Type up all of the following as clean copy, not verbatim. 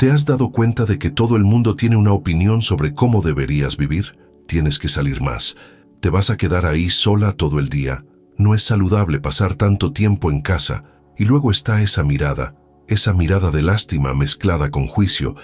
¿Te has dado cuenta de que todo el mundo tiene una opinión sobre cómo deberías vivir? Tienes que salir más. ¿Te vas a quedar ahí sola todo el día? No es saludable pasar tanto tiempo en casa. Y luego está esa mirada de lástima mezclada con juicio,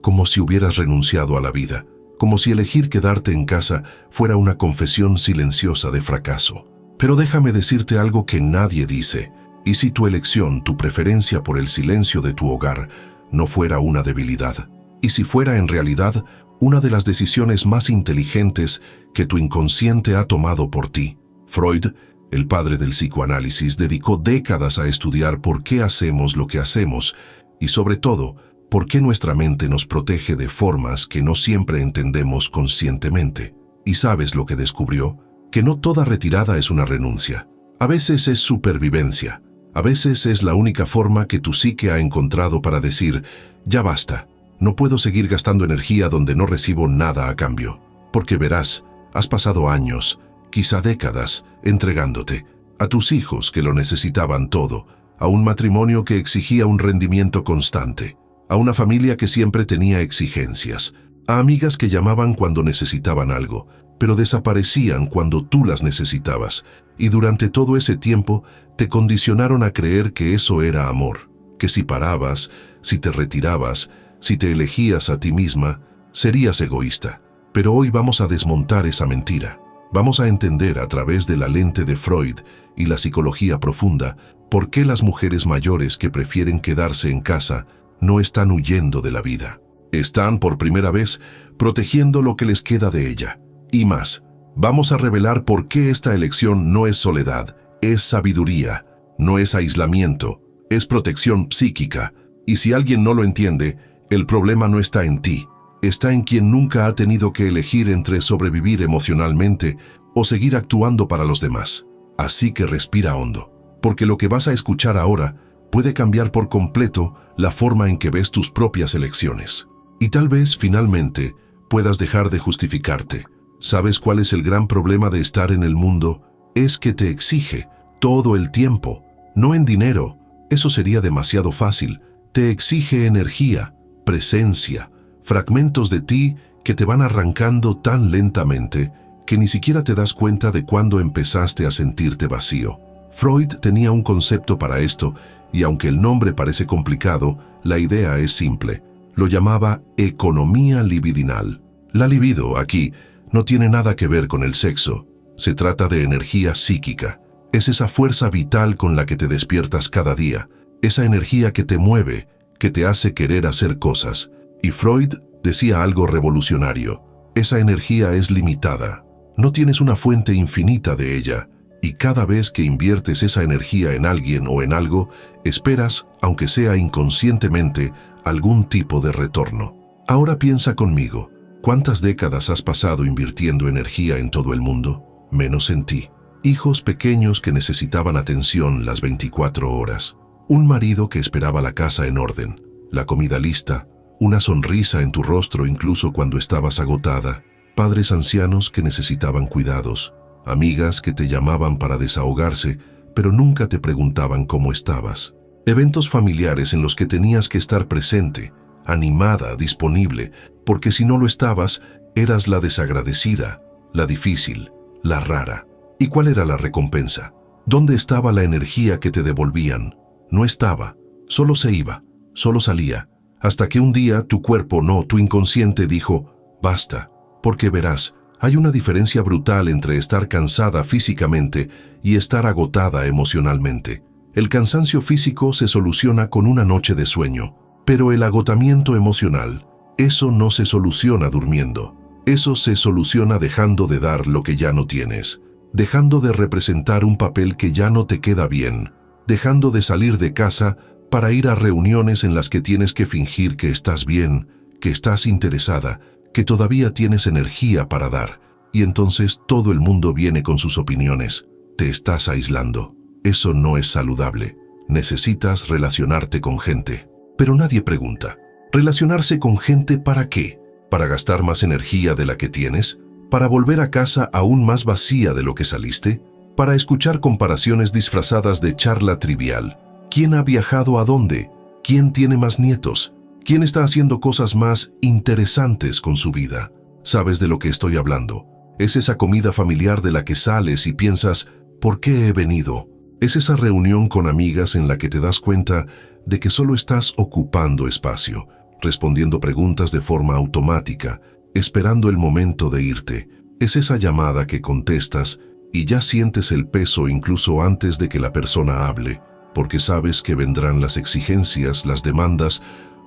como si hubieras renunciado a la vida, como si elegir quedarte en casa fuera una confesión silenciosa de fracaso. Pero déjame decirte algo que nadie dice. ¿Y si tu elección, tu preferencia por el silencio de tu hogar, no fuera una debilidad? ¿Y si fuera en realidad una de las decisiones más inteligentes que tu inconsciente ha tomado por ti? Freud, el padre del psicoanálisis, dedicó décadas a estudiar por qué hacemos lo que hacemos y, sobre todo, por qué nuestra mente nos protege de formas que no siempre entendemos conscientemente. ¿Y sabes lo que descubrió? Que no toda retirada es una renuncia. A veces es supervivencia. A veces es la única forma que tu psique ha encontrado para decir, ya basta, no puedo seguir gastando energía donde no recibo nada a cambio. Porque verás, has pasado años, quizá décadas, entregándote a tus hijos que lo necesitaban todo, a un matrimonio que exigía un rendimiento constante, a una familia que siempre tenía exigencias, a amigas que llamaban cuando necesitaban algo, pero desaparecían cuando tú las necesitabas, y durante todo ese tiempo te condicionaron a creer que eso era amor, que si parabas, si te retirabas, si te elegías a ti misma, serías egoísta. Pero hoy vamos a desmontar esa mentira. Vamos a entender a través de la lente de Freud y la psicología profunda por qué las mujeres mayores que prefieren quedarse en casa no están huyendo de la vida. Están por primera vez protegiendo lo que les queda de ella. Y más, vamos a revelar por qué esta elección no es soledad, es sabiduría, no es aislamiento, es protección psíquica. Y si alguien no lo entiende, el problema no está en ti. Está en quien nunca ha tenido que elegir entre sobrevivir emocionalmente o seguir actuando para los demás. Así que respira hondo, porque lo que vas a escuchar ahora puede cambiar por completo la forma en que ves tus propias elecciones. Y tal vez, finalmente, puedas dejar de justificarte. ¿Sabes cuál es el gran problema de estar en el mundo? Es que te exige todo el tiempo, no en dinero. Eso sería demasiado fácil. Te exige energía, presencia, fragmentos de ti que te van arrancando tan lentamente que ni siquiera te das cuenta de cuándo empezaste a sentirte vacío. Freud tenía un concepto para esto y aunque el nombre parece complicado, la idea es simple. Lo llamaba economía libidinal. La libido aquí no tiene nada que ver con el sexo. Se trata de energía psíquica. Es esa fuerza vital con la que te despiertas cada día. Esa energía que te mueve, que te hace querer hacer cosas. Y Freud decía algo revolucionario. Esa energía es limitada. No tienes una fuente infinita de ella. Y cada vez que inviertes esa energía en alguien o en algo, esperas, aunque sea inconscientemente, algún tipo de retorno. Ahora piensa conmigo. ¿Cuántas décadas has pasado invirtiendo energía en todo el mundo? Menos en ti. Hijos pequeños que necesitaban atención las 24 horas. Un marido que esperaba la casa en orden. La comida lista. Una sonrisa en tu rostro incluso cuando estabas agotada. Padres ancianos que necesitaban cuidados. Amigas que te llamaban para desahogarse, pero nunca te preguntaban cómo estabas. Eventos familiares en los que tenías que estar presente, animada, disponible, porque si no lo estabas, eras la desagradecida, la difícil, la rara. ¿Y cuál era la recompensa? ¿Dónde estaba la energía que te devolvían? No estaba, solo se iba, solo salía, hasta que un día tu cuerpo, no, tu inconsciente dijo, basta, porque verás, hay una diferencia brutal entre estar cansada físicamente y estar agotada emocionalmente. El cansancio físico se soluciona con una noche de sueño, pero el agotamiento emocional, eso no se soluciona durmiendo. Eso se soluciona dejando de dar lo que ya no tienes, dejando de representar un papel que ya no te queda bien, dejando de salir de casa para ir a reuniones en las que tienes que fingir que estás bien, que estás interesada, que todavía tienes energía para dar, y entonces todo el mundo viene con sus opiniones. Te estás aislando. Eso no es saludable. Necesitas relacionarte con gente. Pero nadie pregunta, ¿relacionarse con gente para qué? ¿Para gastar más energía de la que tienes? ¿Para volver a casa aún más vacía de lo que saliste? ¿Para escuchar comparaciones disfrazadas de charla trivial? ¿Quién ha viajado a dónde? ¿Quién tiene más nietos? ¿Quién está haciendo cosas más interesantes con su vida? ¿Sabes de lo que estoy hablando? Es esa comida familiar de la que sales y piensas, ¿por qué he venido? Es esa reunión con amigas en la que te das cuenta de que solo estás ocupando espacio, respondiendo preguntas de forma automática, esperando el momento de irte. Es esa llamada que contestas y ya sientes el peso incluso antes de que la persona hable, porque sabes que vendrán las exigencias, las demandas,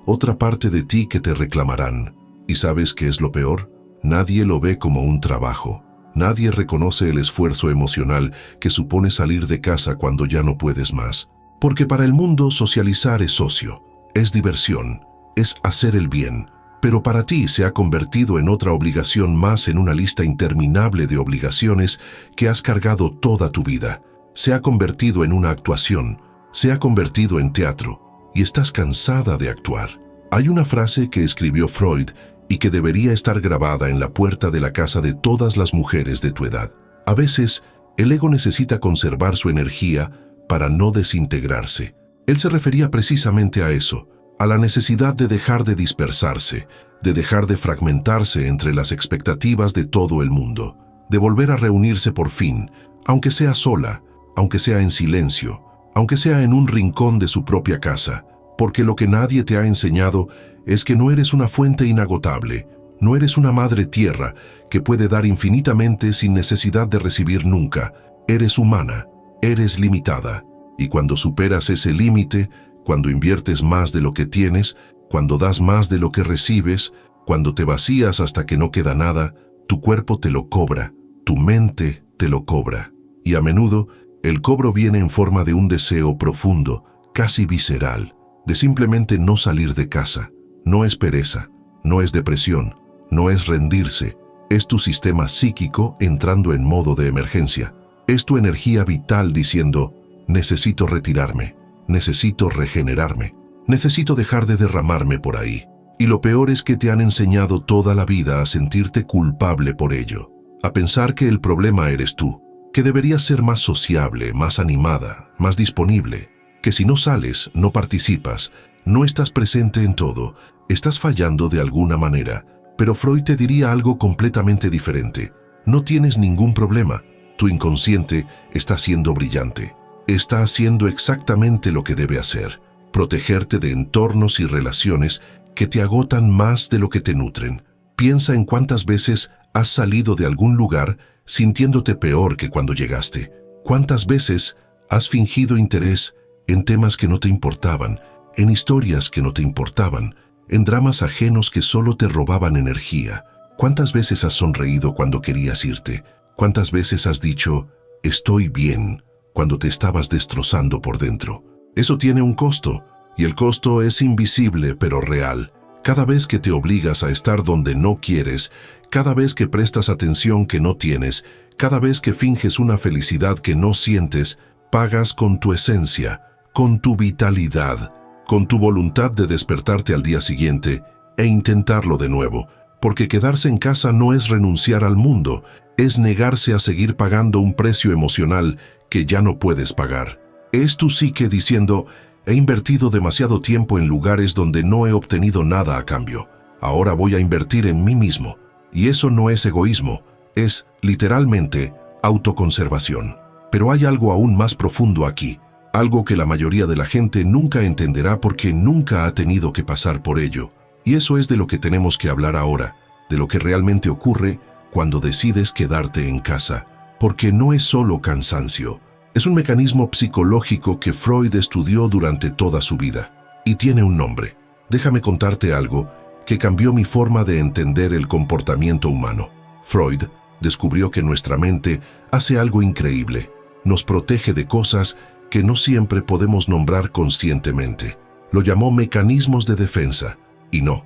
otra parte de ti que te reclamarán. ¿Y sabes qué es lo peor? Nadie lo ve como un trabajo. Nadie reconoce el esfuerzo emocional que supone salir de casa cuando ya no puedes más. Porque para el mundo socializar es ocio, es diversión, es hacer el bien. Pero para ti se ha convertido en otra obligación más en una lista interminable de obligaciones que has cargado toda tu vida. Se ha convertido en una actuación, se ha convertido en teatro, y estás cansada de actuar. Hay una frase que escribió Freud y que debería estar grabada en la puerta de la casa de todas las mujeres de tu edad. A veces, el ego necesita conservar su energía para no desintegrarse. Él se refería precisamente a eso, a la necesidad de dejar de dispersarse, de dejar de fragmentarse entre las expectativas de todo el mundo, de volver a reunirse por fin, aunque sea sola, aunque sea en silencio, aunque sea en un rincón de su propia casa, porque lo que nadie te ha enseñado es que no eres una fuente inagotable, no eres una madre tierra que puede dar infinitamente sin necesidad de recibir nunca. Eres humana, eres limitada, y cuando superas ese límite, cuando inviertes más de lo que tienes, cuando das más de lo que recibes, cuando te vacías hasta que no queda nada, tu cuerpo te lo cobra, tu mente te lo cobra, y a menudo el cobro viene en forma de un deseo profundo, casi visceral, de simplemente no salir de casa. No es pereza, no es depresión, no es rendirse, es tu sistema psíquico entrando en modo de emergencia. Es tu energía vital diciendo, necesito retirarme, necesito regenerarme, necesito dejar de derramarme por ahí. Y lo peor es que te han enseñado toda la vida a sentirte culpable por ello, a pensar que el problema eres tú, que deberías ser más sociable, más animada, más disponible, que si no sales, no participas, no estás presente en todo, estás fallando de alguna manera. Pero Freud te diría algo completamente diferente. No tienes ningún problema. Tu inconsciente está siendo brillante. Está haciendo exactamente lo que debe hacer. Protegerte de entornos y relaciones que te agotan más de lo que te nutren. Piensa en cuántas veces has salido de algún lugar sintiéndote peor que cuando llegaste. ¿Cuántas veces has fingido interés en temas que no te importaban, en historias que no te importaban, en dramas ajenos que solo te robaban energía? ¿Cuántas veces has sonreído cuando querías irte? ¿Cuántas veces has dicho, estoy bien, cuando te estabas destrozando por dentro? Eso tiene un costo, y el costo es invisible pero real. Cada vez que te obligas a estar donde no quieres, cada vez que prestas atención que no tienes, cada vez que finges una felicidad que no sientes, pagas con tu esencia, con tu vitalidad, con tu voluntad de despertarte al día siguiente e intentarlo de nuevo, porque quedarse en casa no es renunciar al mundo, es negarse a seguir pagando un precio emocional que ya no puedes pagar. Es tu psique diciendo, he invertido demasiado tiempo en lugares donde no he obtenido nada a cambio. Ahora voy a invertir en mí mismo. Y eso no es egoísmo, es literalmente autoconservación. Pero hay algo aún más profundo aquí, algo que la mayoría de la gente nunca entenderá porque nunca ha tenido que pasar por ello. Y eso es de lo que tenemos que hablar ahora, de lo que realmente ocurre cuando decides quedarte en casa. Porque no es solo cansancio, es un mecanismo psicológico que Freud estudió durante toda su vida. Y tiene un nombre. Déjame contarte algo que cambió mi forma de entender el comportamiento humano. Freud descubrió que nuestra mente hace algo increíble. Nos protege de cosas que no siempre podemos nombrar conscientemente. Lo llamó mecanismos de defensa. Y no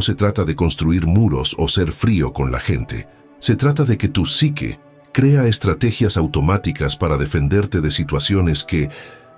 se trata de construir muros o ser frío con la gente. Se trata de que tu psique crea estrategias automáticas para defenderte de situaciones que,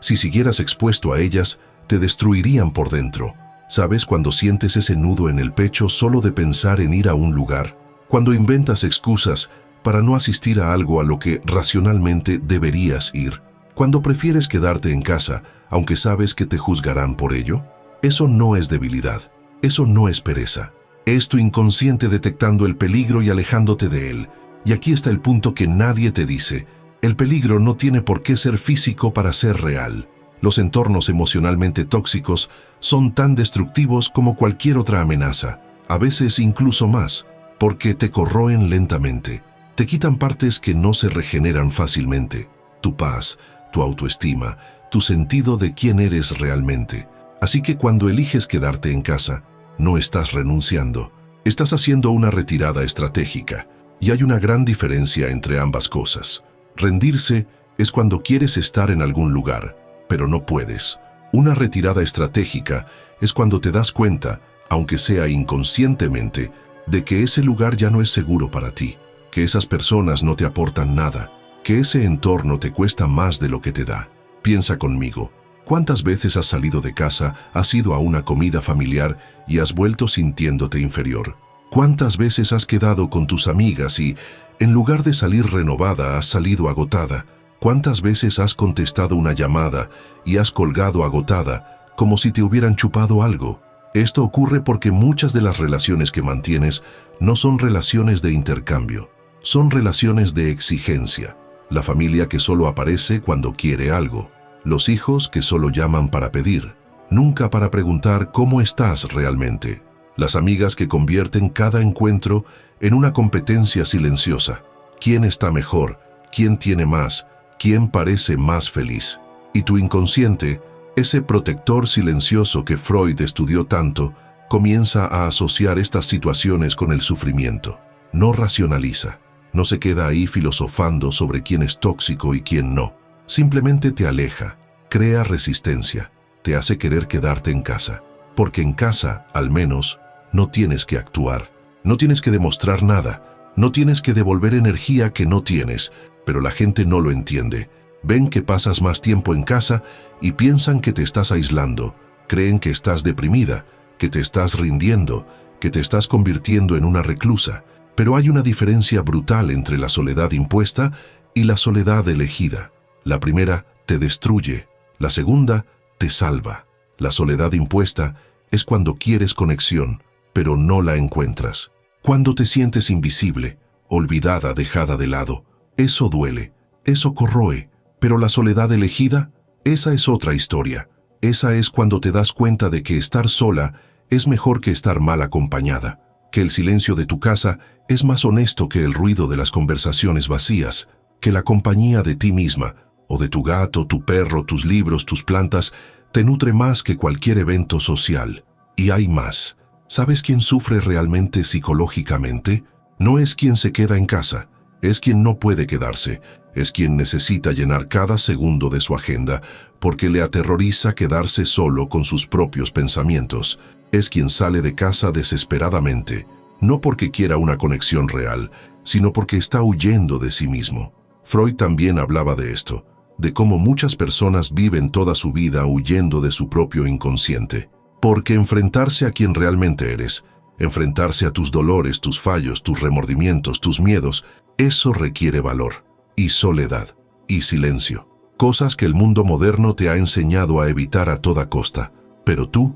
si siguieras expuesto a ellas, te destruirían por dentro. ¿Sabes cuando sientes ese nudo en el pecho solo de pensar en ir a un lugar? Cuando inventas excusas para no asistir a algo a lo que racionalmente deberías ir. Cuando prefieres quedarte en casa, aunque sabes que te juzgarán por ello. Eso no es debilidad. Eso no es pereza. Es tu inconsciente detectando el peligro y alejándote de él. Y aquí está el punto que nadie te dice. El peligro no tiene por qué ser físico para ser real. Los entornos emocionalmente tóxicos son tan destructivos como cualquier otra amenaza, a veces incluso más, porque te corroen lentamente. Te quitan partes que no se regeneran fácilmente. Tu paz, tu autoestima, tu sentido de quién eres realmente. Así que cuando eliges quedarte en casa, no estás renunciando. Estás haciendo una retirada estratégica. Y hay una gran diferencia entre ambas cosas. Rendirse es cuando quieres estar en algún lugar, pero no puedes. Una retirada estratégica es cuando te das cuenta, aunque sea inconscientemente, de que ese lugar ya no es seguro para ti, que esas personas no te aportan nada, que ese entorno te cuesta más de lo que te da. Piensa conmigo, ¿cuántas veces has salido de casa, has ido a una comida familiar y has vuelto sintiéndote inferior? ¿Cuántas veces has quedado con tus amigas y, en lugar de salir renovada, has salido agotada? ¿Cuántas veces has contestado una llamada y has colgado agotada, como si te hubieran chupado algo? Esto ocurre porque muchas de las relaciones que mantienes no son relaciones de intercambio, son relaciones de exigencia. La familia que solo aparece cuando quiere algo, los hijos que solo llaman para pedir, nunca para preguntar cómo estás realmente. Las amigas que convierten cada encuentro en una competencia silenciosa. ¿Quién está mejor? ¿Quién tiene más? ¿Quién parece más feliz? Y tu inconsciente, ese protector silencioso que Freud estudió tanto, comienza a asociar estas situaciones con el sufrimiento. No racionaliza, no se queda ahí filosofando sobre quién es tóxico y quién no. Simplemente te aleja, crea resistencia, te hace querer quedarte en casa. Porque en casa, al menos, no tienes que actuar, no tienes que demostrar nada, no tienes que devolver energía que no tienes, pero la gente no lo entiende. Ven que pasas más tiempo en casa y piensan que te estás aislando, creen que estás deprimida, que te estás rindiendo, que te estás convirtiendo en una reclusa. Pero hay una diferencia brutal entre la soledad impuesta y la soledad elegida. La primera te destruye, la segunda te salva. La soledad impuesta es cuando quieres conexión, pero no la encuentras. Cuando te sientes invisible, olvidada, dejada de lado. Eso duele, eso corroe, pero la soledad elegida, esa es otra historia. Esa es cuando te das cuenta de que estar sola es mejor que estar mal acompañada, que el silencio de tu casa es más honesto que el ruido de las conversaciones vacías, que la compañía de ti misma, o de tu gato, tu perro, tus libros, tus plantas, te nutre más que cualquier evento social. Y hay más. ¿Sabes quién sufre realmente psicológicamente? No es quien se queda en casa, es quien no puede quedarse, es quien necesita llenar cada segundo de su agenda porque le aterroriza quedarse solo con sus propios pensamientos. Es quien sale de casa desesperadamente, no porque quiera una conexión real, sino porque está huyendo de sí mismo. Freud también hablaba de esto, de cómo muchas personas viven toda su vida huyendo de su propio inconsciente. Porque enfrentarse a quien realmente eres, enfrentarse a tus dolores, tus fallos, tus remordimientos, tus miedos, eso requiere valor, y soledad, y silencio. Cosas que el mundo moderno te ha enseñado a evitar a toda costa. Pero tú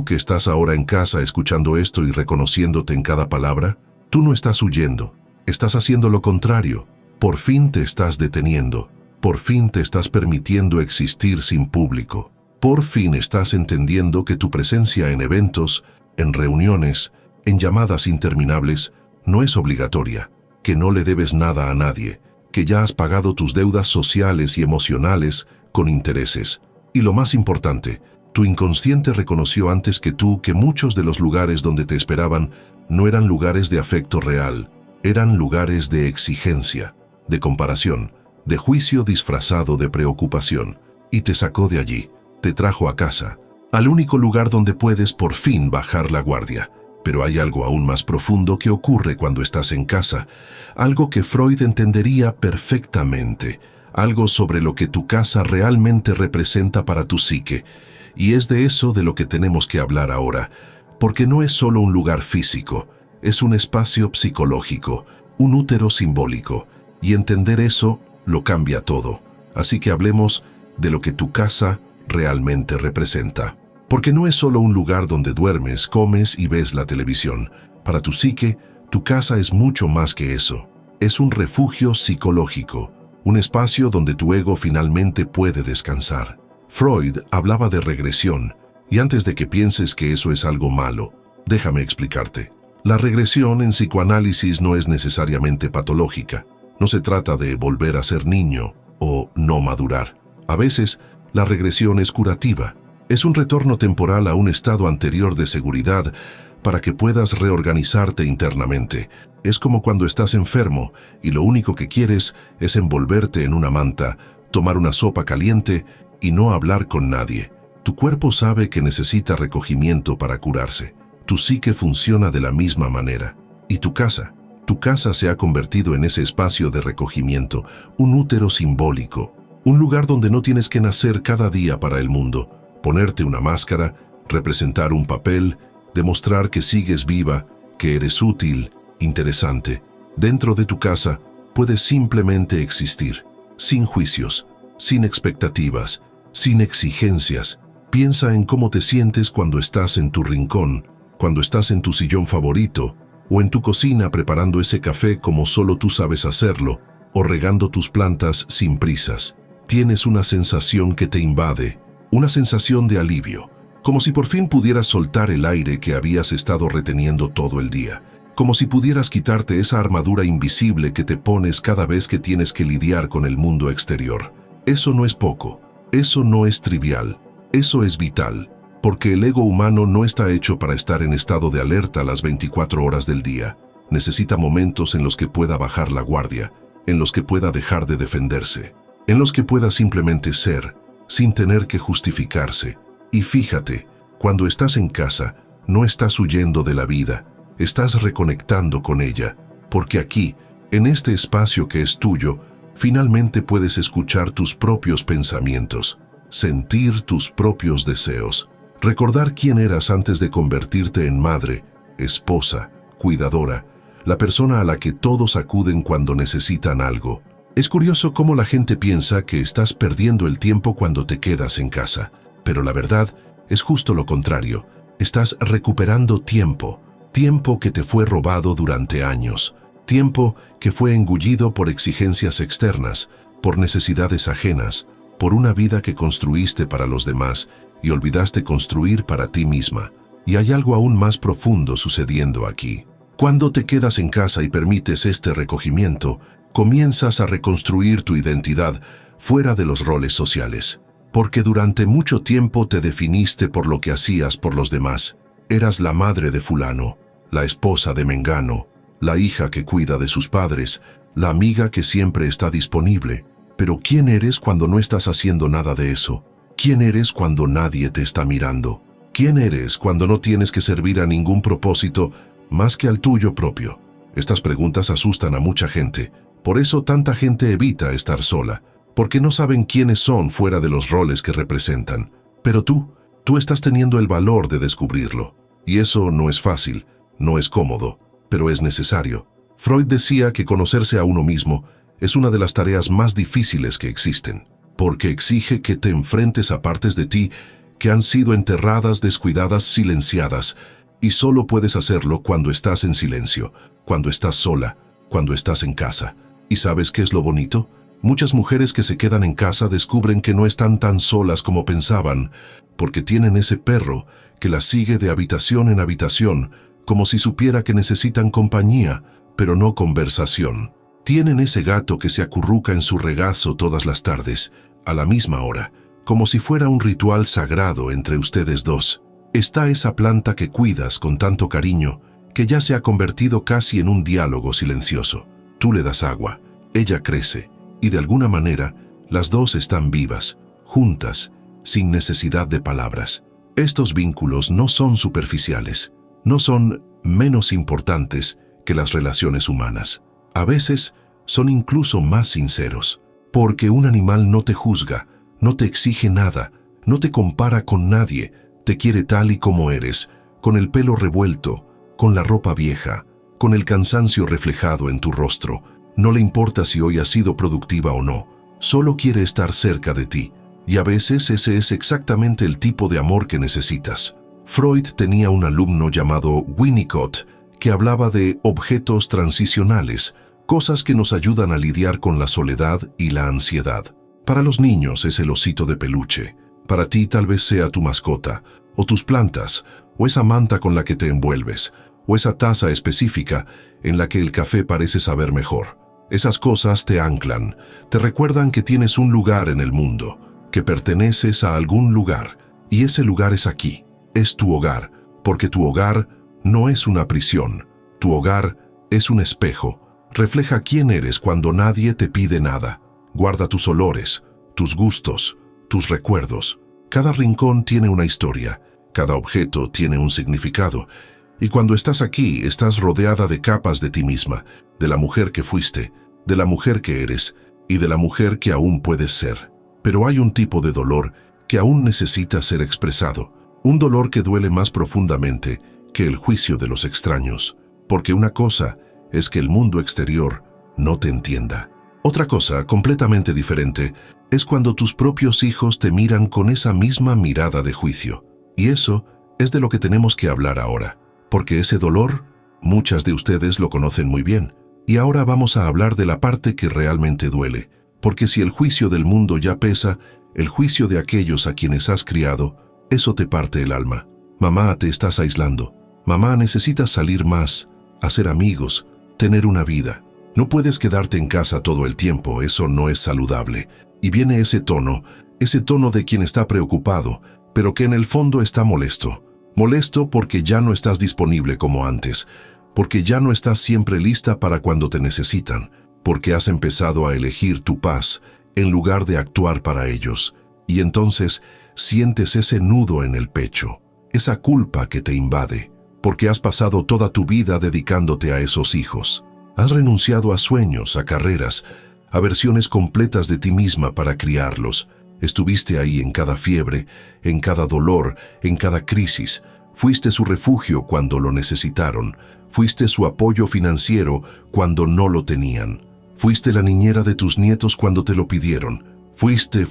que estás ahora en casa escuchando esto y reconociéndote en cada palabra, tú no estás huyendo, estás haciendo lo contrario. Por fin te estás deteniendo, por fin te estás permitiendo existir sin público. Por fin estás entendiendo que tu presencia en eventos, en reuniones, en llamadas interminables, no es obligatoria, que no le debes nada a nadie, que ya has pagado tus deudas sociales y emocionales con intereses. Y lo más importante, tu inconsciente reconoció antes que tú que muchos de los lugares donde te esperaban no eran lugares de afecto real, eran lugares de exigencia, de comparación, de juicio disfrazado de preocupación, y te sacó de allí. Te trajo a casa, al único lugar donde puedes por fin bajar la guardia. Pero hay algo aún más profundo que ocurre cuando estás en casa, algo que Freud entendería perfectamente, algo sobre lo que tu casa realmente representa para tu psique. Y es de eso de lo que tenemos que hablar ahora, porque no es solo un lugar físico, es un espacio psicológico, un útero simbólico, y entender eso lo cambia todo. Así que hablemos de lo que tu casa realmente representa. Porque no es solo un lugar donde duermes, comes y ves la televisión. Para tu psique, tu casa es mucho más que eso. Es un refugio psicológico, un espacio donde tu ego finalmente puede descansar. Freud hablaba de regresión, y antes de que pienses que eso es algo malo, déjame explicarte. La regresión en psicoanálisis no es necesariamente patológica. No se trata de volver a ser niño o no madurar. A veces, la regresión es curativa. Es un retorno temporal a un estado anterior de seguridad para que puedas reorganizarte internamente. Es como cuando estás enfermo y lo único que quieres es envolverte en una manta, tomar una sopa caliente y no hablar con nadie. Tu cuerpo sabe que necesita recogimiento para curarse. Tu psique funciona de la misma manera. Y tu casa se ha convertido en ese espacio de recogimiento, un útero simbólico, un lugar donde no tienes que nacer cada día para el mundo, ponerte una máscara, representar un papel, demostrar que sigues viva, que eres útil, interesante. Dentro de tu casa puedes simplemente existir, sin juicios, sin expectativas, sin exigencias. Piensa en cómo te sientes cuando estás en tu rincón, cuando estás en tu sillón favorito, o en tu cocina preparando ese café como solo tú sabes hacerlo, o regando tus plantas sin prisas. Tienes una sensación que te invade, una sensación de alivio, como si por fin pudieras soltar el aire que habías estado reteniendo todo el día, como si pudieras quitarte esa armadura invisible que te pones cada vez que tienes que lidiar con el mundo exterior. Eso no es poco, eso no es trivial, eso es vital, porque el ego humano no está hecho para estar en estado de alerta las 24 horas del día. Necesita momentos en los que pueda bajar la guardia, en los que pueda dejar de defenderse, en los que pueda simplemente ser, sin tener que justificarse. Y fíjate, cuando estás en casa, no estás huyendo de la vida, estás reconectando con ella, porque aquí, en este espacio que es tuyo, finalmente puedes escuchar tus propios pensamientos, sentir tus propios deseos, recordar quién eras antes de convertirte en madre, esposa, cuidadora, la persona a la que todos acuden cuando necesitan algo. Es curioso cómo la gente piensa que estás perdiendo el tiempo cuando te quedas en casa, pero la verdad es justo lo contrario. Estás recuperando tiempo, tiempo que te fue robado durante años, tiempo que fue engullido por exigencias externas, por necesidades ajenas, por una vida que construiste para los demás y olvidaste construir para ti misma. Y hay algo aún más profundo sucediendo aquí. Cuando te quedas en casa y permites este recogimiento, comienzas a reconstruir tu identidad fuera de los roles sociales. Porque durante mucho tiempo te definiste por lo que hacías por los demás. Eras la madre de fulano, la esposa de mengano, la hija que cuida de sus padres, la amiga que siempre está disponible. Pero ¿quién eres cuando no estás haciendo nada de eso? ¿Quién eres cuando nadie te está mirando? ¿Quién eres cuando no tienes que servir a ningún propósito más que al tuyo propio? Estas preguntas asustan a mucha gente. Por eso tanta gente evita estar sola, porque no saben quiénes son fuera de los roles que representan. Pero tú estás teniendo el valor de descubrirlo. Y eso no es fácil, no es cómodo, pero es necesario. Freud decía que conocerse a uno mismo es una de las tareas más difíciles que existen, porque exige que te enfrentes a partes de ti que han sido enterradas, descuidadas, silenciadas, y solo puedes hacerlo cuando estás en silencio, cuando estás sola, cuando estás en casa. ¿Y sabes qué es lo bonito? Muchas mujeres que se quedan en casa descubren que no están tan solas como pensaban, porque tienen ese perro que las sigue de habitación en habitación, como si supiera que necesitan compañía, pero no conversación. Tienen ese gato que se acurruca en su regazo todas las tardes, a la misma hora, como si fuera un ritual sagrado entre ustedes dos. Está esa planta que cuidas con tanto cariño, que ya se ha convertido casi en un diálogo silencioso. Tú le das agua, ella crece, y de alguna manera, las dos están vivas, juntas, sin necesidad de palabras. Estos vínculos no son superficiales, no son menos importantes que las relaciones humanas. A veces son incluso más sinceros, porque un animal no te juzga, no te exige nada, no te compara con nadie, te quiere tal y como eres, con el pelo revuelto, con la ropa vieja, con el cansancio reflejado en tu rostro. No le importa si hoy has sido productiva o no, solo quiere estar cerca de ti, Y a veces ese es exactamente el tipo de amor que necesitas. Freud tenía un alumno llamado Winnicott que hablaba de objetos transicionales, cosas que nos ayudan a lidiar con la soledad y la ansiedad. Para los niños es el osito de peluche, para ti tal vez sea tu mascota, o tus plantas, o esa manta con la que te envuelves, o esa taza específica en la que el café parece saber mejor. Esas cosas te anclan, te recuerdan que tienes un lugar en el mundo, que perteneces a algún lugar, y ese lugar es aquí, es tu hogar, porque tu hogar no es una prisión, tu hogar es un espejo, refleja quién eres cuando nadie te pide nada, guarda tus olores, tus gustos, tus recuerdos. Cada rincón tiene una historia, cada objeto tiene un significado, y cuando estás aquí estás rodeada de capas de ti misma, de la mujer que fuiste, de la mujer que eres y de la mujer que aún puedes ser. Pero hay un tipo de dolor que aún necesita ser expresado, un dolor que duele más profundamente que el juicio de los extraños, porque una cosa es que el mundo exterior no te entienda. Otra cosa completamente diferente es cuando tus propios hijos te miran con esa misma mirada de juicio. Y eso es de lo que tenemos que hablar ahora, porque ese dolor, muchas de ustedes lo conocen muy bien. Y ahora vamos a hablar de la parte que realmente duele, porque si el juicio del mundo ya pesa, el juicio de aquellos a quienes has criado, eso te parte el alma. Mamá, te estás aislando. Mamá, necesitas salir más, hacer amigos, tener una vida. No puedes quedarte en casa todo el tiempo, eso no es saludable. Y viene ese tono de quien está preocupado, pero que en el fondo está molesto. Molesto porque ya no estás disponible como antes, porque ya no estás siempre lista para cuando te necesitan, porque has empezado a elegir tu paz en lugar de actuar para ellos. Y entonces sientes ese nudo en el pecho, esa culpa que te invade, porque has pasado toda tu vida dedicándote a esos hijos. Has renunciado a sueños, a carreras, a versiones completas de ti misma para criarlos. Estuviste ahí en cada fiebre, en cada dolor, en cada crisis. Fuiste su refugio cuando lo necesitaron. Fuiste su apoyo financiero cuando no lo tenían. Fuiste la niñera de tus nietos cuando te lo pidieron. Fuiste,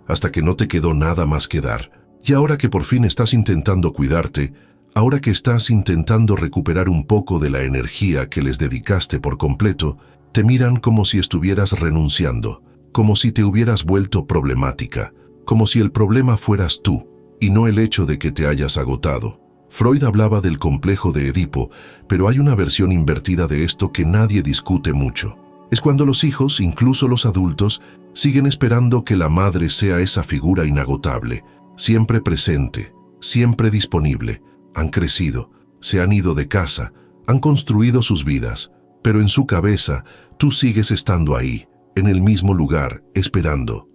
hasta que no te quedó nada más que dar. Y ahora que por fin estás intentando cuidarte, ahora que estás intentando recuperar un poco de la energía que les dedicaste por completo, te miran como si estuvieras renunciando, como si te hubieras vuelto problemática, como si el problema fueras tú, y no el hecho de que te hayas agotado. Freud hablaba del complejo de Edipo, pero hay una versión invertida de esto que nadie discute mucho. Es cuando los hijos, incluso los adultos, siguen esperando que la madre sea esa figura inagotable, siempre presente, siempre disponible. Han crecido, se han ido de casa, han construido sus vidas, pero en su cabeza tú sigues estando ahí, en el mismo lugar, esperando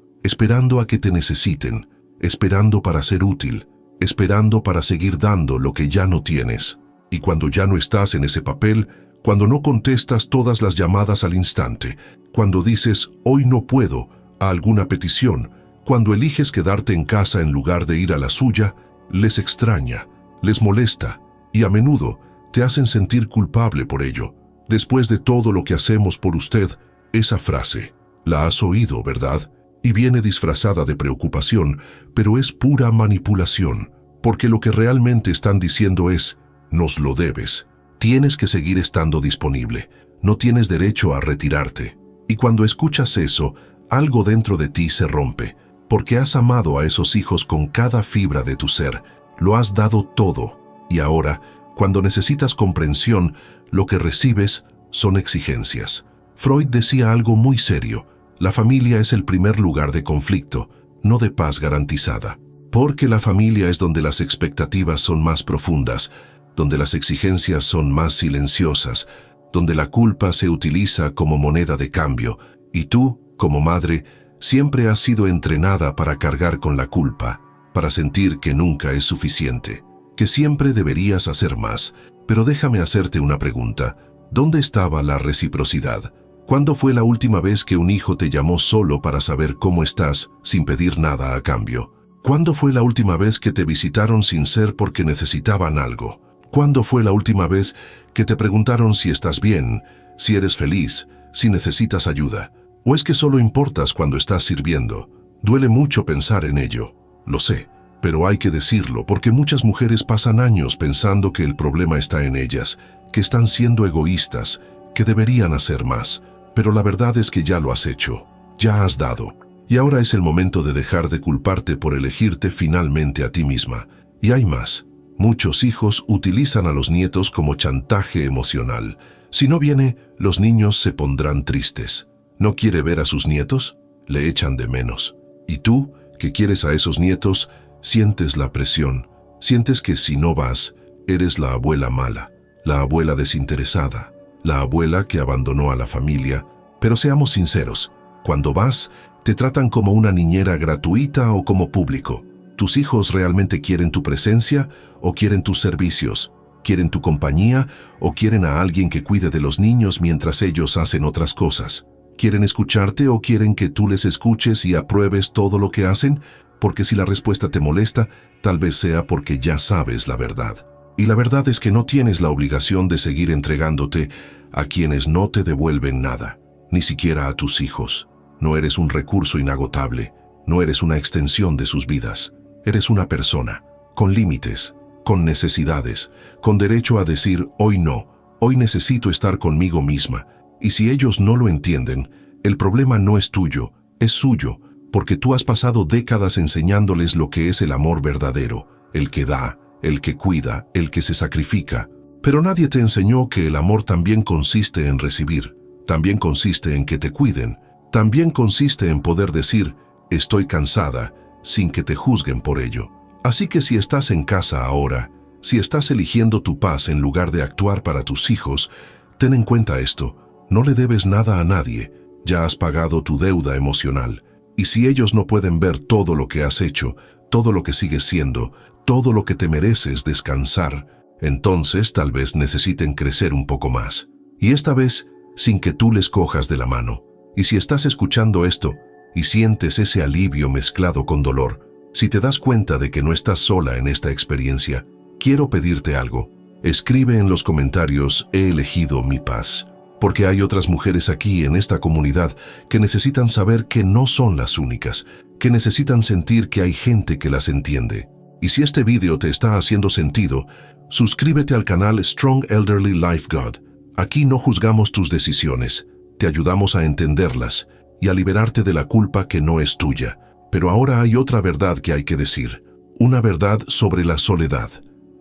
a que te necesiten, esperando para ser útil, esperando para seguir dando lo que ya no tienes. Y cuando ya no estás en ese papel, cuando no contestas todas las llamadas al instante, cuando dices hoy no puedo a alguna petición, cuando eliges quedarte en casa en lugar de ir a la suya, les extraña, les molesta y a menudo te hacen sentir culpable por ello. Después de todo lo que hacemos por usted, esa frase, la has oído, ¿verdad? Y viene disfrazada de preocupación, pero es pura manipulación, porque lo que realmente están diciendo es, nos lo debes, tienes que seguir estando disponible, no tienes derecho a retirarte. Y cuando escuchas eso, algo dentro de ti se rompe, porque has amado a esos hijos con cada fibra de tu ser, lo has dado todo, y ahora, cuando necesitas comprensión, lo que recibes son exigencias. Freud decía algo muy serio: la familia es el primer lugar de conflicto, no de paz garantizada. Porque la familia es donde las expectativas son más profundas, donde las exigencias son más silenciosas, donde la culpa se utiliza como moneda de cambio, y tú, como madre, siempre has sido entrenada para cargar con la culpa, para sentir que nunca es suficiente, que siempre deberías hacer más. Pero déjame hacerte una pregunta: ¿dónde estaba la reciprocidad? ¿Cuándo fue la última vez que un hijo te llamó solo para saber cómo estás, sin pedir nada a cambio? ¿Cuándo fue la última vez que te visitaron sin ser porque necesitaban algo? ¿Cuándo fue la última vez que te preguntaron si estás bien, si eres feliz, si necesitas ayuda? ¿O es que solo importas cuando estás sirviendo? Duele mucho pensar en ello, lo sé, pero hay que decirlo porque muchas mujeres pasan años pensando que el problema está en ellas, que están siendo egoístas, que deberían hacer más, pero la verdad es que ya lo has hecho, ya has dado. Y ahora es el momento de dejar de culparte por elegirte finalmente a ti misma. Y hay más. Muchos hijos utilizan a los nietos como chantaje emocional. Si no viene, los niños se pondrán tristes. ¿No quiere ver a sus nietos? Le echan de menos. Y tú, que quieres a esos nietos, sientes la presión. Sientes que si no vas, eres la abuela mala, la abuela desinteresada, la abuela que abandonó a la familia. Pero seamos sinceros, cuando vas, te tratan como una niñera gratuita o como público. ¿Tus hijos realmente quieren tu presencia o quieren tus servicios? ¿Quieren tu compañía o quieren a alguien que cuide de los niños mientras ellos hacen otras cosas? ¿Quieren escucharte o quieren que tú les escuches y apruebes todo lo que hacen? Porque si la respuesta te molesta, tal vez sea porque ya sabes la verdad. Y la verdad es que no tienes la obligación de seguir entregándote a quienes no te devuelven nada, ni siquiera a tus hijos. No eres un recurso inagotable, no eres una extensión de sus vidas. Eres una persona, con límites, con necesidades, con derecho a decir hoy no, hoy necesito estar conmigo misma. Y si ellos no lo entienden, el problema no es tuyo, es suyo, porque tú has pasado décadas enseñándoles lo que es el amor verdadero, el que da, el que cuida, el que se sacrifica. Pero nadie te enseñó que el amor también consiste en recibir, también consiste en que te cuiden, también consiste en poder decir, estoy cansada, sin que te juzguen por ello. Así que si estás en casa ahora, si estás eligiendo tu paz en lugar de actuar para tus hijos, ten en cuenta esto, no le debes nada a nadie, ya has pagado tu deuda emocional. Y si ellos no pueden ver todo lo que has hecho, todo lo que sigues siendo, todo lo que te mereces descansar, entonces tal vez necesiten crecer un poco más. Y esta vez, sin que tú les cojas de la mano. Y si estás escuchando esto, y sientes ese alivio mezclado con dolor, si te das cuenta de que no estás sola en esta experiencia, quiero pedirte algo. Escribe en los comentarios, he elegido mi paz. Porque hay otras mujeres aquí en esta comunidad que necesitan saber que no son las únicas, que necesitan sentir que hay gente que las entiende. Y si este video te está haciendo sentido, suscríbete al canal Strong Elderly Life God. Aquí no juzgamos tus decisiones, te ayudamos a entenderlas y a liberarte de la culpa que no es tuya. Pero ahora hay otra verdad que hay que decir, una verdad sobre la soledad.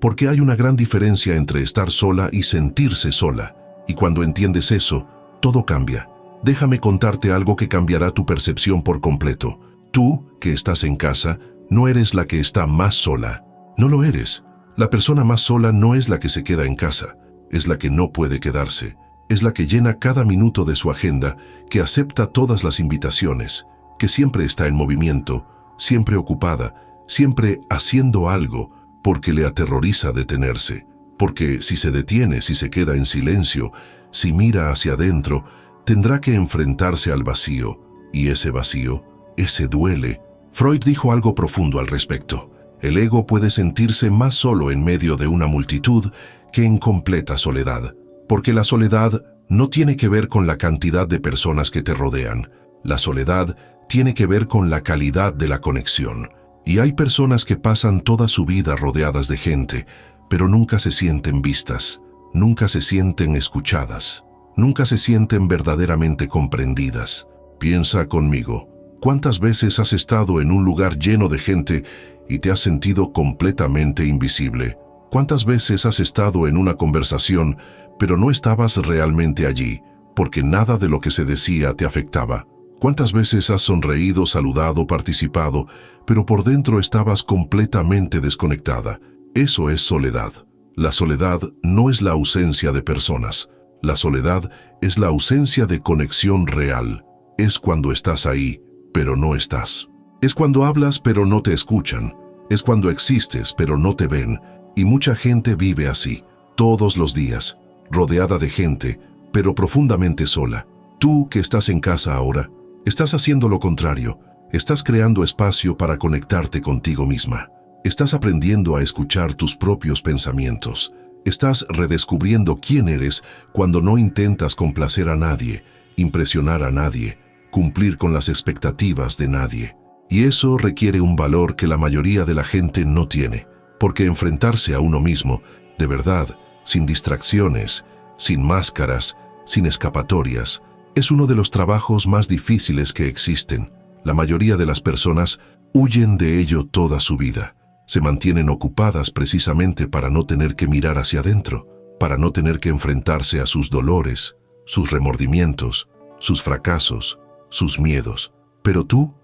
Porque hay una gran diferencia entre estar sola y sentirse sola. Y cuando entiendes eso, todo cambia. Déjame contarte algo que cambiará tu percepción por completo. Tú, que estás en casa, no eres la que está más sola. No lo eres. La persona más sola no es la que se queda en casa, es la que no puede quedarse. Es la que llena cada minuto de su agenda, que acepta todas las invitaciones, que siempre está en movimiento, siempre ocupada, siempre haciendo algo, porque le aterroriza detenerse. Porque si se detiene, si se queda en silencio, si mira hacia adentro, tendrá que enfrentarse al vacío. Y ese vacío, ese duele. Freud dijo algo profundo al respecto. El ego puede sentirse más solo en medio de una multitud que en completa soledad. Porque la soledad no tiene que ver con la cantidad de personas que te rodean. La soledad tiene que ver con la calidad de la conexión. Y hay personas que pasan toda su vida rodeadas de gente, pero nunca se sienten vistas, nunca se sienten escuchadas, nunca se sienten verdaderamente comprendidas. Piensa conmigo, ¿cuántas veces has estado en un lugar lleno de gente y te has sentido completamente invisible? ¿Cuántas veces has estado en una conversación, pero no estabas realmente allí, porque nada de lo que se decía te afectaba? ¿Cuántas veces has sonreído, saludado, participado, pero por dentro estabas completamente desconectada? Eso es soledad. La soledad no es la ausencia de personas. La soledad es la ausencia de conexión real. Es cuando estás ahí, pero no estás. Es cuando hablas, pero no te escuchan. Es cuando existes, pero no te ven. Y mucha gente vive así, todos los días, rodeada de gente, pero profundamente sola. Tú que estás en casa ahora, estás haciendo lo contrario. Estás creando espacio para conectarte contigo misma. Estás aprendiendo a escuchar tus propios pensamientos. Estás redescubriendo quién eres cuando no intentas complacer a nadie, impresionar a nadie, cumplir con las expectativas de nadie. Y eso requiere un valor que la mayoría de la gente no tiene, porque enfrentarse a uno mismo, de verdad, sin distracciones, sin máscaras, sin escapatorias, es uno de los trabajos más difíciles que existen. La mayoría de las personas huyen de ello toda su vida. Se mantienen ocupadas precisamente para no tener que mirar hacia adentro, para no tener que enfrentarse a sus dolores, sus remordimientos, sus fracasos, sus miedos. Pero tú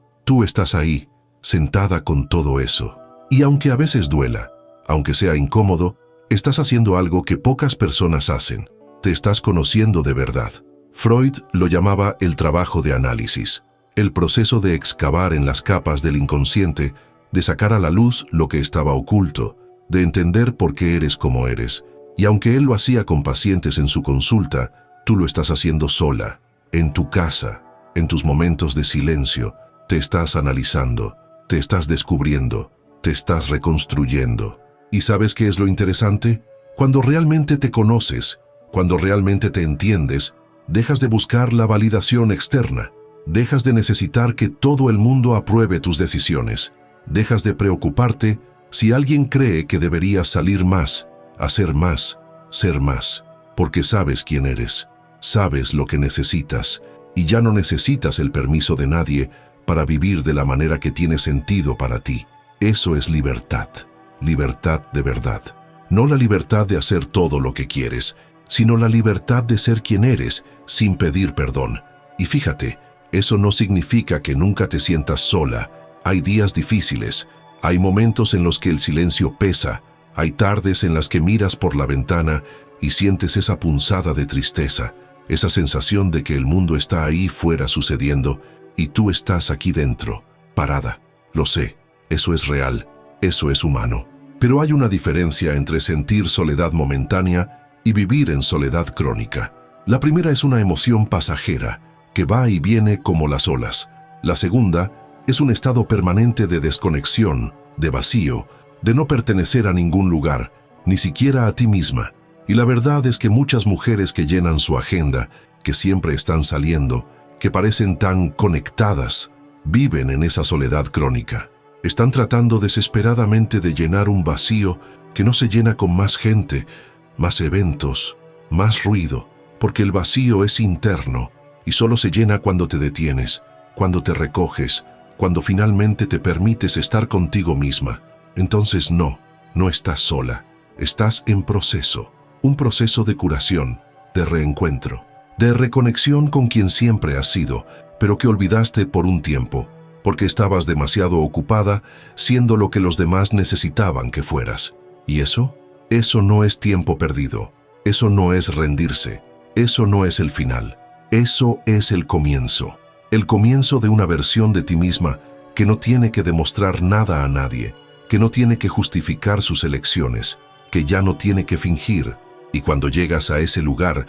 estás ahí, sentada con todo eso. Y aunque a veces duela, aunque sea incómodo, estás haciendo algo que pocas personas hacen. Te estás conociendo de verdad. Freud lo llamaba el trabajo de análisis, el proceso de excavar en las capas del inconsciente, de sacar a la luz lo que estaba oculto, de entender por qué eres como eres. Y aunque él lo hacía con pacientes en su consulta, tú lo estás haciendo sola, en tu casa, en tus momentos de silencio. Te estás analizando, te estás descubriendo, te estás reconstruyendo. ¿Y sabes qué es lo interesante? Cuando realmente te conoces, cuando realmente te entiendes, dejas de buscar la validación externa, dejas de necesitar que todo el mundo apruebe tus decisiones, dejas de preocuparte si alguien cree que deberías salir más, hacer más, ser más, porque sabes quién eres, sabes lo que necesitas, y ya no necesitas el permiso de nadie para vivir de la manera que tiene sentido para ti. Eso es libertad, libertad de verdad. No la libertad de hacer todo lo que quieres, sino la libertad de ser quien eres sin pedir perdón. Y fíjate, eso no significa que nunca te sientas sola. Hay días difíciles, hay momentos en los que el silencio pesa, hay tardes en las que miras por la ventana y sientes esa punzada de tristeza, esa sensación de que el mundo está ahí fuera sucediendo y tú estás aquí dentro, parada. Lo sé, eso es real, eso es humano. Pero hay una diferencia entre sentir soledad momentánea y vivir en soledad crónica. La primera es una emoción pasajera, que va y viene como las olas. La segunda es un estado permanente de desconexión, de vacío, de no pertenecer a ningún lugar, ni siquiera a ti misma. Y la verdad es que muchas mujeres que llenan su agenda, que siempre están saliendo, que parecen tan conectadas, viven en esa soledad crónica. Están tratando desesperadamente de llenar un vacío que no se llena con más gente, más eventos, más ruido, porque el vacío es interno y solo se llena cuando te detienes, cuando te recoges, cuando finalmente te permites estar contigo misma. Entonces no estás sola, estás en proceso, un proceso de curación, de reencuentro, de reconexión con quien siempre has sido, pero que olvidaste por un tiempo, porque estabas demasiado ocupada siendo lo que los demás necesitaban que fueras. ¿Y eso? Eso no es tiempo perdido, eso no es rendirse, eso no es el final, eso es el comienzo de una versión de ti misma que no tiene que demostrar nada a nadie, que no tiene que justificar sus elecciones, que ya no tiene que fingir. Y cuando llegas a ese lugar,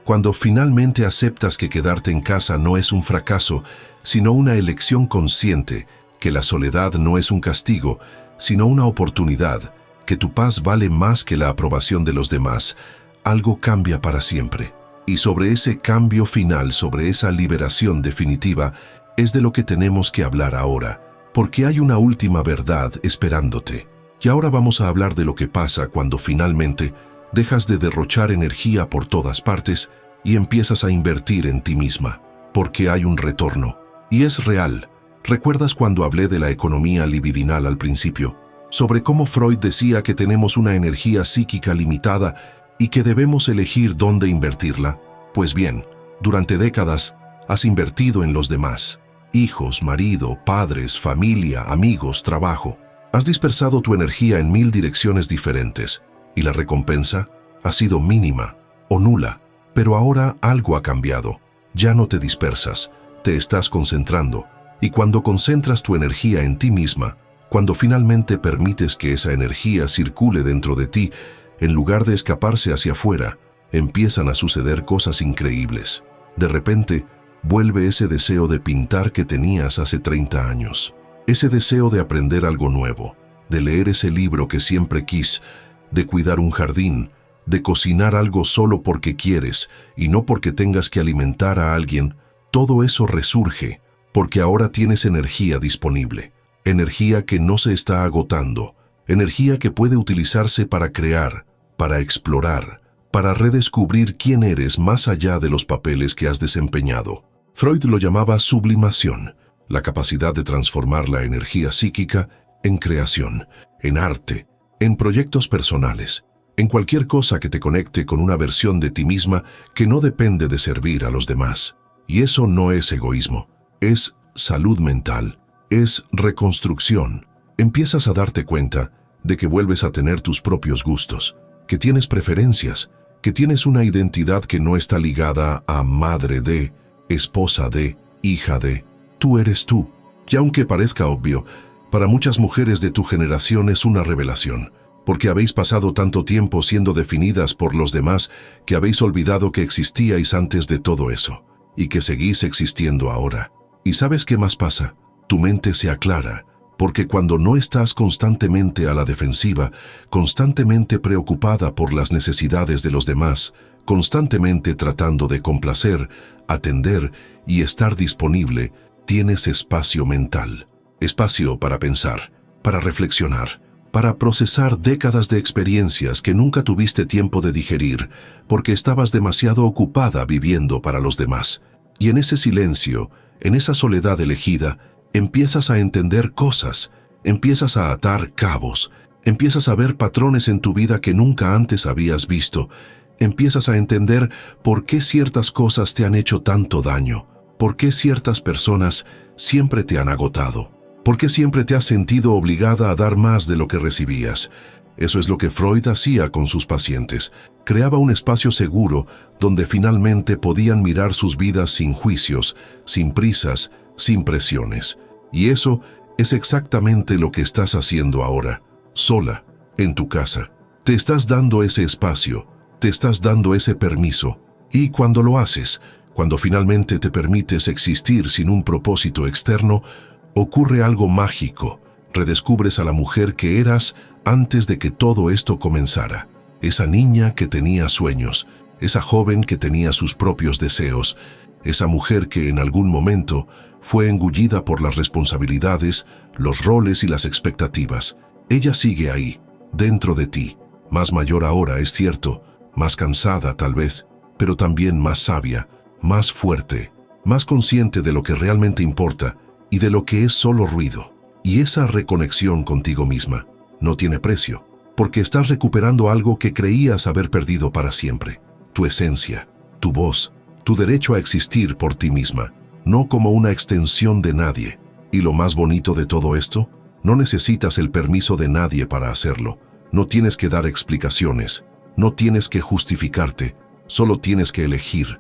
cuando finalmente aceptas que quedarte en casa no es un fracaso, sino una elección consciente, que la soledad no es un castigo, sino una oportunidad, que tu paz vale más que la aprobación de los demás, algo cambia para siempre. Y sobre ese cambio final, sobre esa liberación definitiva, es de lo que tenemos que hablar ahora, porque hay una última verdad esperándote. Y ahora vamos a hablar de lo que pasa cuando finalmente dejas de derrochar energía por todas partes y empiezas a invertir en ti misma, porque hay un retorno. Y es real. ¿Recuerdas cuando hablé de la economía libidinal al principio? Sobre cómo Freud decía que tenemos una energía psíquica limitada y que debemos elegir dónde invertirla. Pues bien, durante décadas has invertido en los demás. Hijos, marido, padres, familia, amigos, trabajo. Has dispersado tu energía en 1000 direcciones diferentes. Y la recompensa ha sido mínima o nula. Pero ahora algo ha cambiado. Ya no te dispersas, te estás concentrando. Y cuando concentras tu energía en ti misma, cuando finalmente permites que esa energía circule dentro de ti, en lugar de escaparse hacia afuera, empiezan a suceder cosas increíbles. De repente, vuelve ese deseo de pintar que tenías hace 30 años. Ese deseo de aprender algo nuevo, de leer ese libro que siempre quis, de cuidar un jardín, de cocinar algo solo porque quieres y no porque tengas que alimentar a alguien. Todo eso resurge, porque ahora tienes energía disponible, energía que no se está agotando, energía que puede utilizarse para crear, para explorar, para redescubrir quién eres más allá de los papeles que has desempeñado. Freud lo llamaba sublimación, la capacidad de transformar la energía psíquica en creación, en arte, en proyectos personales, en cualquier cosa que te conecte con una versión de ti misma que no depende de servir a los demás. Y eso no es egoísmo, es salud mental, es reconstrucción. Empiezas a darte cuenta de que vuelves a tener tus propios gustos, que tienes preferencias, que tienes una identidad que no está ligada a madre de, esposa de, hija de. Tú eres tú. Y aunque parezca obvio, para muchas mujeres de tu generación es una revelación, porque habéis pasado tanto tiempo siendo definidas por los demás que habéis olvidado que existíais antes de todo eso, y que seguís existiendo ahora. ¿Y sabes qué más pasa? Tu mente se aclara, porque cuando no estás constantemente a la defensiva, constantemente preocupada por las necesidades de los demás, constantemente tratando de complacer, atender y estar disponible, tienes espacio mental, espacio para pensar, para reflexionar, para procesar décadas de experiencias que nunca tuviste tiempo de digerir, porque estabas demasiado ocupada viviendo para los demás. Y en ese silencio, en esa soledad elegida, empiezas a entender cosas, empiezas a atar cabos, empiezas a ver patrones en tu vida que nunca antes habías visto, empiezas a entender por qué ciertas cosas te han hecho tanto daño, por qué ciertas personas siempre te han agotado, por qué siempre te has sentido obligada a dar más de lo que recibías. Eso es lo que Freud hacía con sus pacientes. Creaba un espacio seguro donde finalmente podían mirar sus vidas sin juicios, sin prisas, sin presiones. Y eso es exactamente lo que estás haciendo ahora, sola, en tu casa. Te estás dando ese espacio, te estás dando ese permiso. Y cuando lo haces, cuando finalmente te permites existir sin un propósito externo, ocurre algo mágico. Redescubres a la mujer que eras antes de que todo esto comenzara. Esa niña que tenía sueños, esa joven que tenía sus propios deseos, esa mujer que en algún momento fue engullida por las responsabilidades, los roles y las expectativas. Ella sigue ahí, dentro de ti, más mayor ahora, es cierto, más cansada tal vez, pero también más sabia, más fuerte, más consciente de lo que realmente importa y de lo que es solo ruido. Y esa reconexión contigo misma no tiene precio, porque estás recuperando algo que creías haber perdido para siempre. Tu esencia, tu voz, tu derecho a existir por ti misma, no como una extensión de nadie. Y lo más bonito de todo esto, no necesitas el permiso de nadie para hacerlo. No tienes que dar explicaciones, no tienes que justificarte, solo tienes que elegir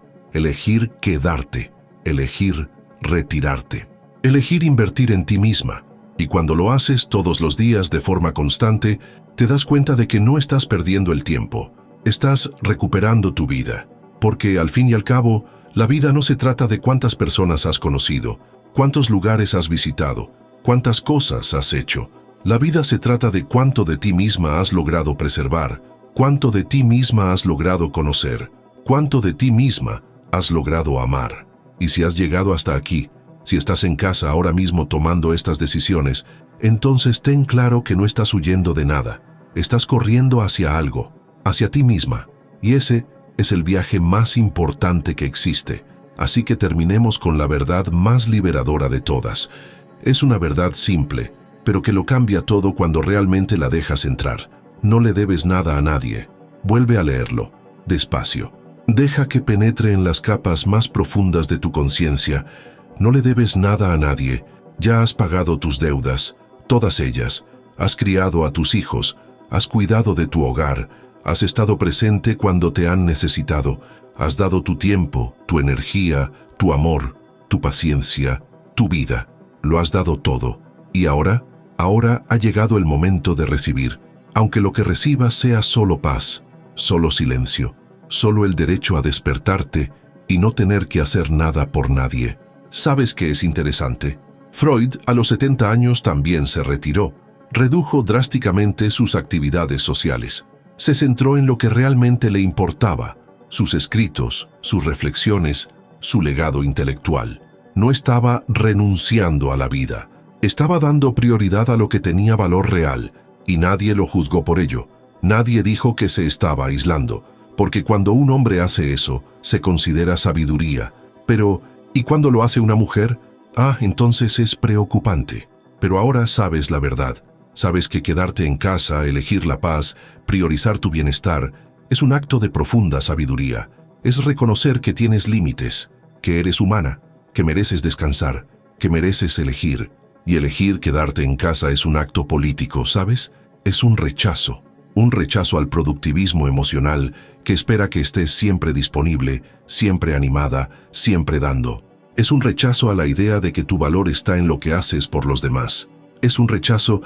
quedarte, elegir retirarte, elegir invertir en ti misma. Y cuando lo haces todos los días de forma constante, te das cuenta de que no estás perdiendo el tiempo, estás recuperando tu vida. Porque al fin y al cabo, la vida no se trata de cuántas personas has conocido, cuántos lugares has visitado, cuántas cosas has hecho. La vida se trata de cuánto de ti misma has logrado preservar, cuánto de ti misma has logrado conocer, cuánto de ti misma has logrado amar. Y si has llegado hasta aquí, si estás en casa ahora mismo tomando estas decisiones, entonces ten claro que no estás huyendo de nada. Estás corriendo hacia algo, hacia ti misma. Y ese es el viaje más importante que existe. Así que terminemos con la verdad más liberadora de todas. Es una verdad simple, pero que lo cambia todo cuando realmente la dejas entrar. No le debes nada a nadie. Vuelve a leerlo, despacio. Deja que penetre en las capas más profundas de tu conciencia. No le debes nada a nadie, ya has pagado tus deudas, todas ellas, has criado a tus hijos, has cuidado de tu hogar, has estado presente cuando te han necesitado, has dado tu tiempo, tu energía, tu amor, tu paciencia, tu vida, lo has dado todo. Y ahora ha llegado el momento de recibir, aunque lo que recibas sea solo paz, solo silencio, solo el derecho a despertarte y no tener que hacer nada por nadie. ¿Sabes qué es interesante? Freud, a los 70 años, también se retiró. Redujo drásticamente sus actividades sociales. Se centró en lo que realmente le importaba, sus escritos, sus reflexiones, su legado intelectual. no estaba renunciando a la vida. Estaba dando prioridad a lo que tenía valor real, y nadie lo juzgó por ello. Nadie dijo que se estaba aislando, porque cuando un hombre hace eso, se considera sabiduría. Pero, ¿y cuando lo hace una mujer? Entonces es preocupante. Pero ahora sabes la verdad. Sabes que quedarte en casa, elegir la paz, priorizar tu bienestar, es un acto de profunda sabiduría. Es reconocer que tienes límites, que eres humana, que mereces descansar, que mereces elegir. Y elegir quedarte en casa es un acto político, ¿sabes? Es un rechazo al productivismo emocional que espera que estés siempre disponible, siempre animada, siempre dando. Es un rechazo a la idea de que tu valor está en lo que haces por los demás. Es un rechazo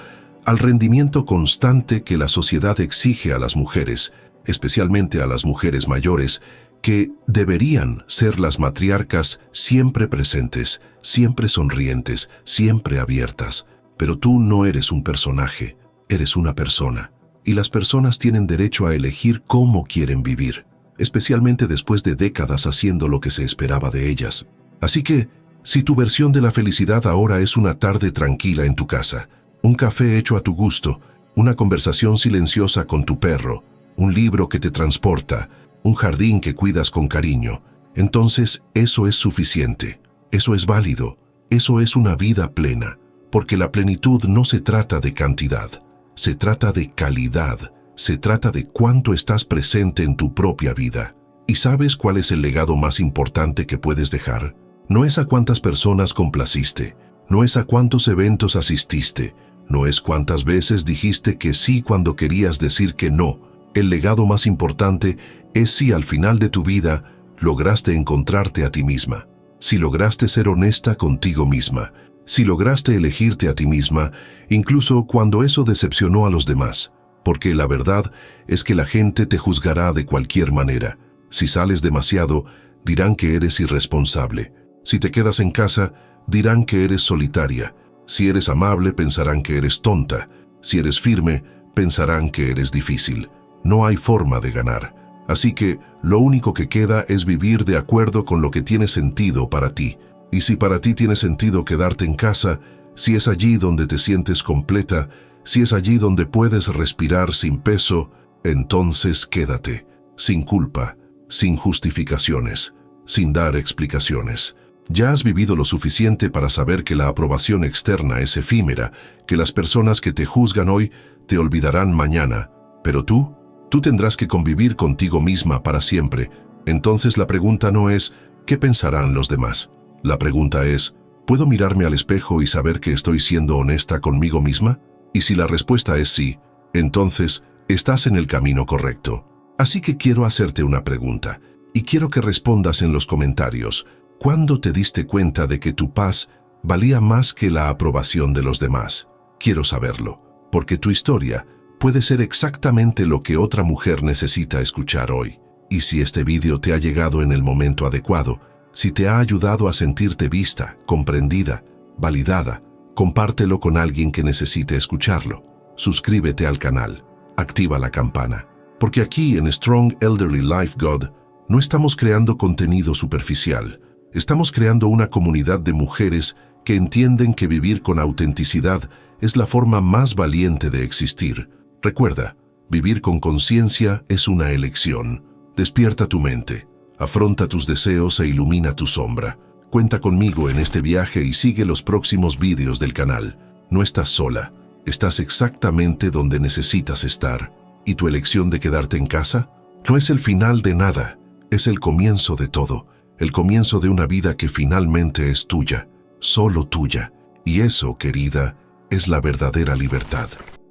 al rendimiento constante que la sociedad exige a las mujeres, especialmente a las mujeres mayores, que deberían ser las matriarcas siempre presentes, siempre sonrientes, siempre abiertas. Pero tú no eres un personaje, eres una persona. Y las personas tienen derecho a elegir cómo quieren vivir, especialmente después de décadas haciendo lo que se esperaba de ellas. Así que, si tu versión de la felicidad ahora es una tarde tranquila en tu casa, un café hecho a tu gusto, una conversación silenciosa con tu perro, un libro que te transporta, un jardín que cuidas con cariño, entonces eso es suficiente, eso es válido, eso es una vida plena, porque la plenitud no se trata de cantidad, se trata de calidad, se trata de cuánto estás presente en tu propia vida. ¿Y sabes cuál es el legado más importante que puedes dejar? No es a cuántas personas complaciste, no es a cuántos eventos asististe, no es cuántas veces dijiste que sí cuando querías decir que no. El legado más importante es si al final de tu vida lograste encontrarte a ti misma, si lograste ser honesta contigo misma, si lograste elegirte a ti misma, incluso cuando eso decepcionó a los demás, porque la verdad es que la gente te juzgará de cualquier manera. Si sales demasiado, dirán que eres irresponsable. Si te quedas en casa, dirán que eres solitaria. Si eres amable, pensarán que eres tonta. Si eres firme, pensarán que eres difícil. No hay forma de ganar. Así que lo único que queda es vivir de acuerdo con lo que tiene sentido para ti. Y si para ti tiene sentido quedarte en casa, si es allí donde te sientes completa, si es allí donde puedes respirar sin peso, entonces quédate, sin culpa, sin justificaciones, sin dar explicaciones. Ya has vivido lo suficiente para saber que la aprobación externa es efímera, que las personas que te juzgan hoy te olvidarán mañana, pero tú tendrás que convivir contigo misma para siempre. Entonces la pregunta no es ¿qué pensarán los demás? La pregunta es ¿puedo mirarme al espejo y saber que estoy siendo honesta conmigo misma? Y si la respuesta es sí, entonces estás en el camino correcto. Así que quiero hacerte una pregunta, y quiero que respondas en los comentarios. ¿Cuándo te diste cuenta de que tu paz valía más que la aprobación de los demás? Quiero saberlo, porque tu historia puede ser exactamente lo que otra mujer necesita escuchar hoy. Y si este vídeo te ha llegado en el momento adecuado, si te ha ayudado a sentirte vista, comprendida, validada, compártelo con alguien que necesite escucharlo. Suscríbete al canal, activa la campana, porque aquí en Strong Elderly Life God no estamos creando contenido superficial. Estamos creando una comunidad de mujeres que entienden que vivir con autenticidad es la forma más valiente de existir. Recuerda, vivir con conciencia es una elección. Despierta tu mente, afronta tus deseos e ilumina tu sombra. Cuenta conmigo en este viaje y sigue los próximos vídeos del canal. No estás sola, estás exactamente donde necesitas estar. ¿Y tu elección de quedarte en casa? No es el final de nada, es el comienzo de todo. El comienzo de una vida que finalmente es tuya, solo tuya. Y eso, querida, es la verdadera libertad.